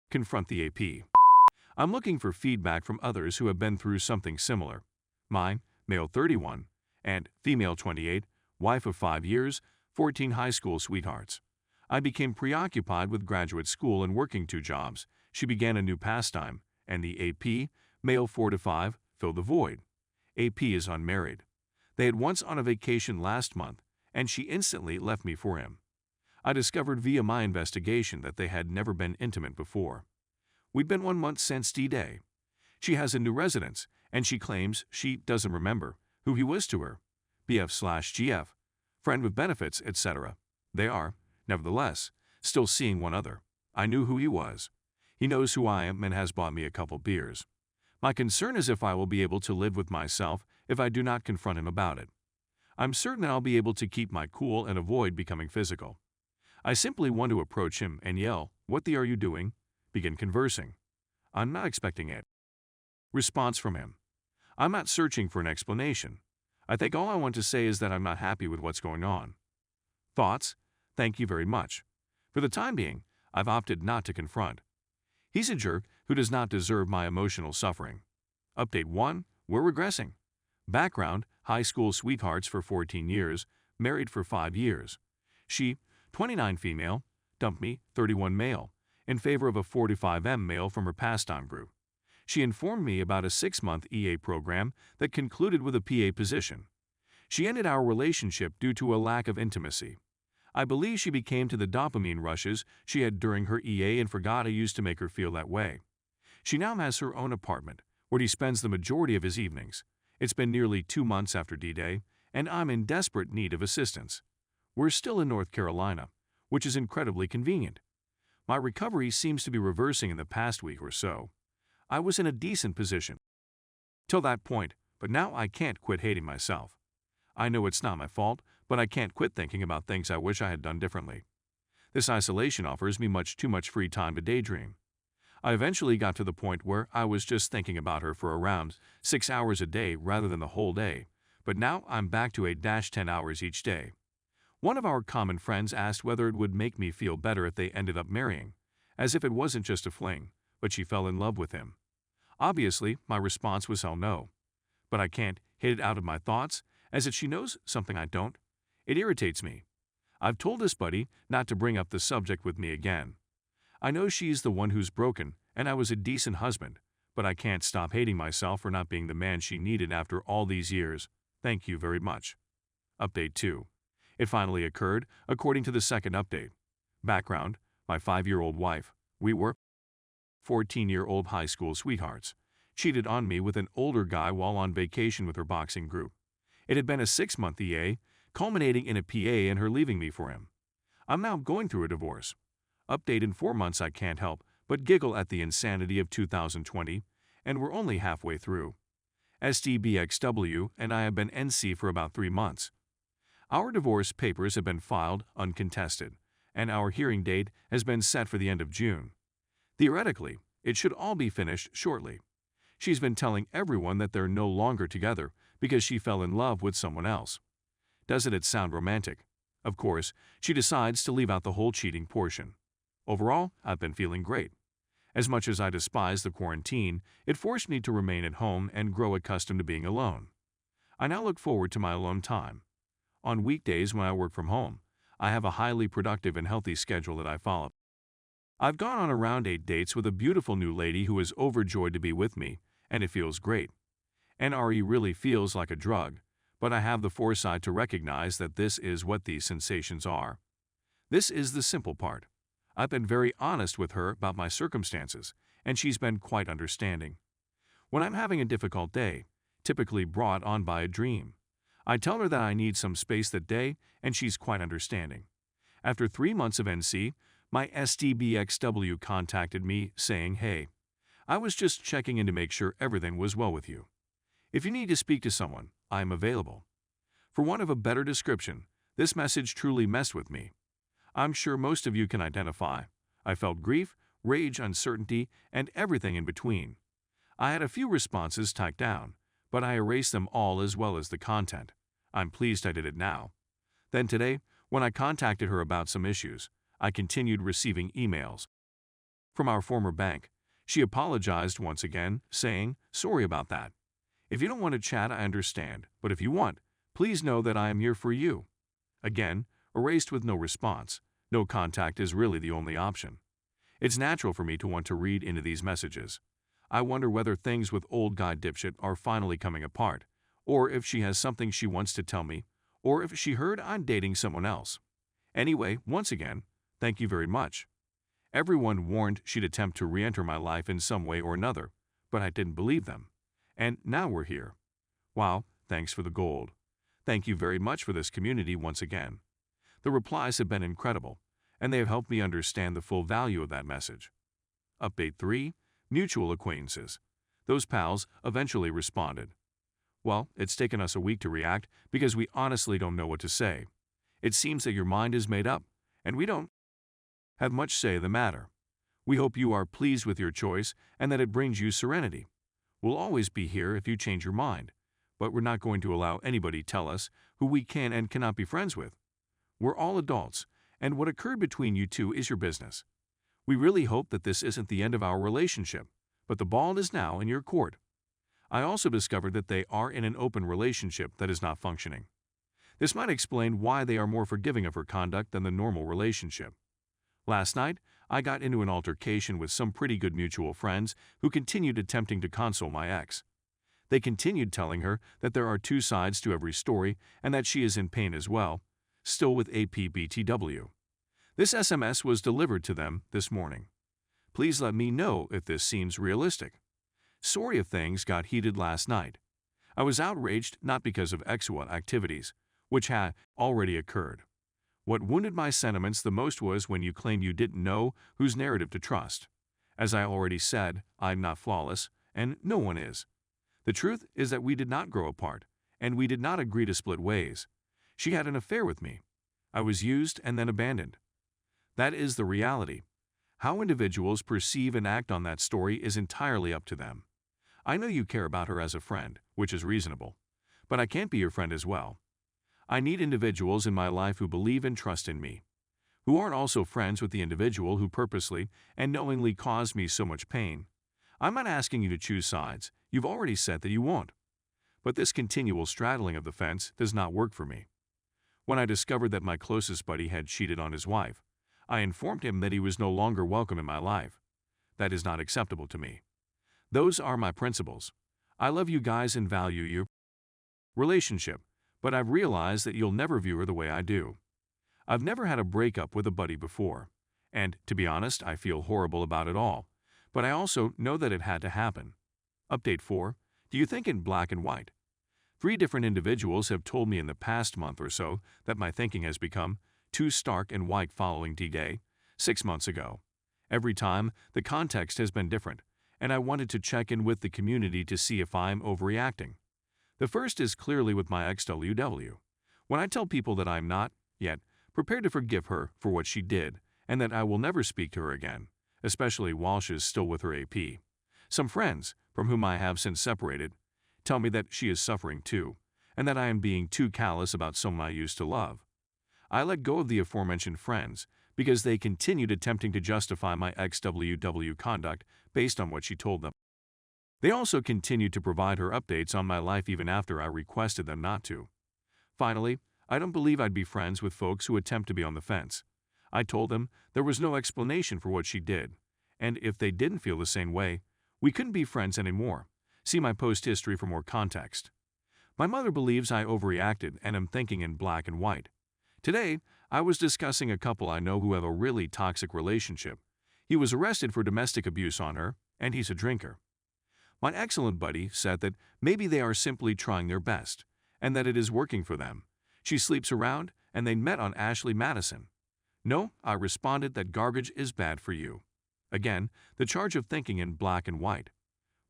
Confront the AP. I'm looking for feedback from others who have been through something similar. Mine, male 31, and female 28, wife of 5 years, 14 high school sweethearts. I became preoccupied with graduate school and working 2 jobs. She began a new pastime, and the AP, male 4 to 5, filled the void. AP is unmarried. They had once on a vacation last month, and she instantly left me for him. I discovered via my investigation that they had never been intimate before. We'd been 1 month since D-Day. She has a new residence, and she claims she doesn't remember who he was to her. BF/GF, friend with benefits, etc. They are, nevertheless, still seeing one other. I knew who he was. He knows who I am and has bought me a couple beers. My concern is if I will be able to live with myself if I do not confront him about it. I'm certain that I'll be able to keep my cool and avoid becoming physical. I simply want to approach him and yell, "What the are you doing?" Begin conversing. I'm not expecting it. Response from him. I'm not searching for an explanation. I think all I want to say is that I'm not happy with what's going on. Thoughts? Thank you very much. For the time being, I've opted not to confront. He's a jerk who does not deserve my emotional suffering. Update 1. We're regressing. Background: high school sweethearts for 14 years, married for 5 years. She, 29 female, dumped me, 31 male, in favor of a 45M male from her pastime group. She informed me about a 6-month EA program that concluded with a PA position. She ended our relationship due to a lack of intimacy. I believe she became to the dopamine rushes she had during her EA and forgot I used to make her feel that way. She now has her own apartment, where he spends the majority of his evenings. It's been nearly 2 months after D-Day, and I'm in desperate need of assistance. We're still in North Carolina, which is incredibly convenient. My recovery seems to be reversing in the past week or so. I was in a decent position till that point, but now I can't quit hating myself. I know it's not my fault, but I can't quit thinking about things I wish I had done differently. This isolation offers me much too much free time to daydream. I eventually got to the point where I was just thinking about her for around 6 hours a day rather than the whole day, but now I'm back to 8-10 hours each day. One of our common friends asked whether it would make me feel better if they ended up marrying, as if it wasn't just a fling, but she fell in love with him. Obviously, my response was hell no. But I can't hit it out of my thoughts, as if she knows something I don't. It irritates me. I've told this buddy not to bring up the subject with me again. I know she's the one who's broken, and I was a decent husband, but I can't stop hating myself for not being the man she needed after all these years. Thank you very much. Update 2. It finally occurred, according to the second update. Background: my 5-year-old wife. We were 14-year-old high school sweethearts. Cheated on me with an older guy while on vacation with her boxing group. It had been a 6-month EA, culminating in a PA and her leaving me for him. I'm now going through a divorce. Update: in 4 months I can't help but giggle at the insanity of 2020, and we're only halfway through. SDBXW and I have been NC for about 3 months. Our divorce papers have been filed uncontested, and our hearing date has been set for the end of June. Theoretically, it should all be finished shortly. She's been telling everyone that they're no longer together because she fell in love with someone else. Doesn't it sound romantic? Of course, she decides to leave out the whole cheating portion. Overall, I've been feeling great. As much as I despise the quarantine, it forced me to remain at home and grow accustomed to being alone. I now look forward to my alone time. On weekdays when I work from home, I have a highly productive and healthy schedule that I follow. I've gone on around 8 dates with a beautiful new lady who is overjoyed to be with me, and it feels great. NRE really feels like a drug, but I have the foresight to recognize that this is what these sensations are. This is the simple part. I've been very honest with her about my circumstances, and she's been quite understanding. When I'm having a difficult day, typically brought on by a dream, I tell her that I need some space that day, and she's quite understanding. After 3 months of NC, my SDBXW contacted me saying, "Hey, I was just checking in to make sure everything was well with you. If you need to speak to someone, I am available." For want of a better description, this message truly messed with me. I'm sure most of you can identify. I felt grief, rage, uncertainty, and everything in between. I had a few responses typed down, but I erased them all as well as the content. I'm pleased I did it now. Then today, when I contacted her about some issues, I continued receiving emails from our former bank. She apologized once again, saying, "Sorry about that. If you don't want to chat, I understand, but if you want, please know that I am here for you." Again, erased with no response. No contact is really the only option. It's natural for me to want to read into these messages. I wonder whether things with old guy dipshit are finally coming apart, or if she has something she wants to tell me, or if she heard I'm dating someone else. Anyway, once again, thank you very much. Everyone warned she'd attempt to re-enter my life in some way or another, but I didn't believe them. And now we're here. Wow, thanks for the gold. Thank you very much for this community once again. The replies have been incredible, and they have helped me understand the full value of that message. Update 3. Mutual acquaintances. Those pals eventually responded. Well, it's taken us a week to react because we honestly don't know what to say. It seems that your mind is made up, and we don't have much say in the matter. We hope you are pleased with your choice and that it brings you serenity. We'll always be here if you change your mind, but we're not going to allow anybody tell us who we can and cannot be friends with. We're all adults, and what occurred between you two is your business. We really hope that this isn't the end of our relationship, but the ball is now in your court. I also discovered that they are in an open relationship that is not functioning. This might explain why they are more forgiving of her conduct than the normal relationship. Last night, I got into an altercation with some pretty good mutual friends who continued attempting to console my ex. They continued telling her that there are two sides to every story and that she is in pain as well, still with APBTW. This SMS was delivered to them this morning. Please let me know if this seems realistic. Sorry if things got heated last night. I was outraged not because of XWA activities, which had already occurred. What wounded my sentiments the most was when you claimed you didn't know whose narrative to trust. As I already said, I'm not flawless, and no one is. The truth is that we did not grow apart, and we did not agree to split ways. She had an affair with me. I was used and then abandoned. That is the reality. How individuals perceive and act on that story is entirely up to them. I know you care about her as a friend, which is reasonable, but I can't be your friend as well. I need individuals in my life who believe and trust in me, who aren't also friends with the individual who purposely and knowingly caused me so much pain. I'm not asking you to choose sides. You've already said that you won't. But this continual straddling of the fence does not work for me. When I discovered that my closest buddy had cheated on his wife, I informed him that he was no longer welcome in my life. That is not acceptable to me. Those are my principles. I love you guys and value your relationship, but I've realized that you'll never view her the way I do. I've never had a breakup with a buddy before, and to be honest, I feel horrible about it all, but I also know that it had to happen. Update 4. Do you think in black and white? 3 different individuals have told me in the past month or so that my thinking has become too stark and white following D-Day 6 months ago. Every time, the context has been different, and I wanted to check in with the community to see if I'm overreacting. The first is clearly with my ex-WW. When I tell people that I'm not, yet, prepared to forgive her for what she did, and that I will never speak to her again, especially while she's still with her AP. Some friends, from whom I have since separated, tell me that she is suffering too, and that I am being too callous about someone I used to love. I let go of the aforementioned friends because they continued attempting to justify my ex-WW conduct based on what she told them. They also continued to provide her updates on my life even after I requested them not to. Finally, I don't believe I'd be friends with folks who attempt to be on the fence. I told them there was no explanation for what she did, and if they didn't feel the same way, we couldn't be friends anymore. See my post history for more context. My mother believes I overreacted and am thinking in black and white. Today, I was discussing a couple I know who have a really toxic relationship. He was arrested for domestic abuse on her, and he's a drinker. My excellent buddy said that maybe they are simply trying their best, and that it is working for them. She sleeps around, and they met on Ashley Madison. No, I responded that garbage is bad for you. Again, the charge of thinking in black and white.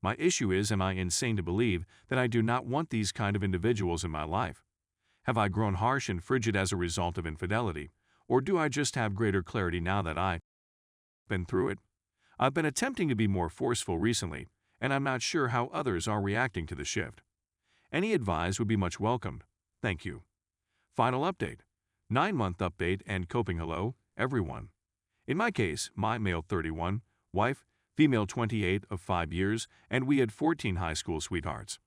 My issue is, am I insane to believe that I do not want these kind of individuals in my life? Have I grown harsh and frigid as a result of infidelity, or do I just have greater clarity now that I've been through it? I've been attempting to be more forceful recently, and I'm not sure how others are reacting to the shift. Any advice would be much welcomed. Thank you. Final update. 9-month update and coping hello, everyone. In my case, my male 31, Wife, female 28 of 5 years, and we had 14 high school sweethearts.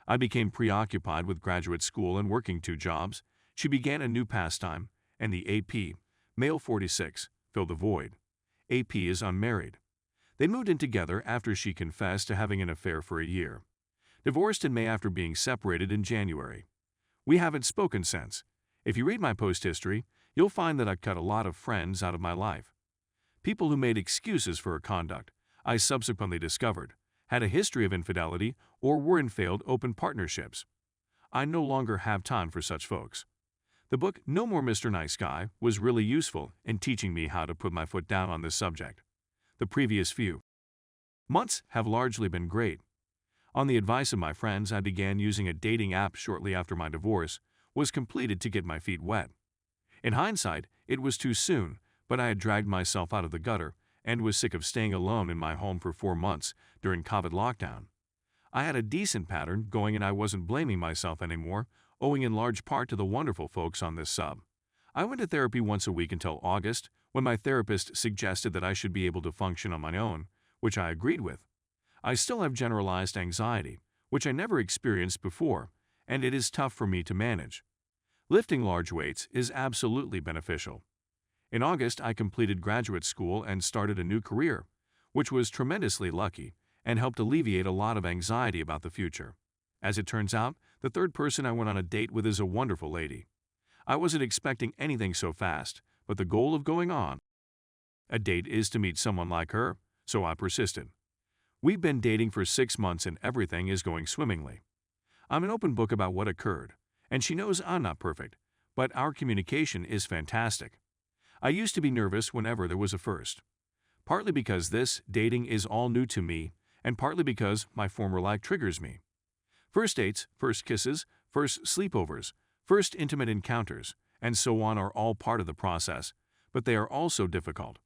I became preoccupied with graduate school and working 2 jobs. She began a new pastime, and the AP, male 46, filled the void. AP is unmarried. They moved in together after she confessed to having an affair for a year. Divorced in May after being separated in January. We haven't spoken since. If you read my post history, you'll find that I cut a lot of friends out of my life. People who made excuses for her conduct, I subsequently discovered, had a history of infidelity or were in failed open partnerships. I no longer have time for such folks. The book No More Mr. Nice Guy was really useful in teaching me how to put my foot down on this subject. The previous few months have largely been great. On the advice of my friends, I began using a dating app shortly after my divorce was completed to get my feet wet. In hindsight, it was too soon, but I had dragged myself out of the gutter and was sick of staying alone in my home for 4 months during COVID lockdown. I had a decent pattern going and I wasn't blaming myself anymore, owing in large part to the wonderful folks on this sub. I went to therapy once a week until August, when my therapist suggested that I should be able to function on my own, which I agreed with. I still have generalized anxiety, which I never experienced before, and it is tough for me to manage. Lifting large weights is absolutely beneficial. In August, I completed graduate school and started a new career, which was tremendously lucky and helped alleviate a lot of anxiety about the future. As it turns out, the third person I went on a date with is a wonderful lady. I wasn't expecting anything so fast, but the goal of going on a date is to meet someone like her, so I persisted. We've been dating for 6 months and everything is going swimmingly. I'm an open book about what occurred, and she knows I'm not perfect, but our communication is fantastic. I used to be nervous whenever there was a first. Partly because this dating is all new to me, and partly because my former life triggers me. First dates, first kisses, first sleepovers, first intimate encounters, and so on are all part of the process, but they are also difficult.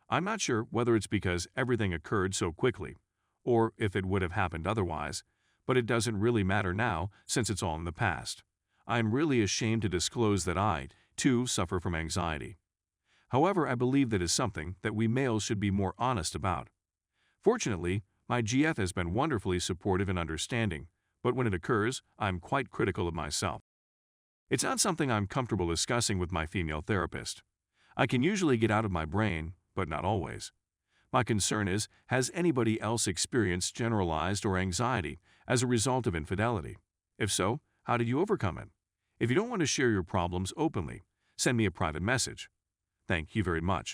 I'm not sure whether it's because everything occurred so quickly, or if it would have happened otherwise, but it doesn't really matter now since it's all in the past. I'm really ashamed to disclose that I, too, suffer from anxiety. However, I believe that is something that we males should be more honest about. Fortunately, my GF has been wonderfully supportive and understanding, but when it occurs, I'm quite critical of myself. It's not something I'm comfortable discussing with my female therapist. I can usually get out of my brain, but not always. My concern is, has anybody else experienced generalized or anxiety as a result of infidelity? If so, how did you overcome it? If you don't want to share your problems openly, send me a private message. Thank you very much.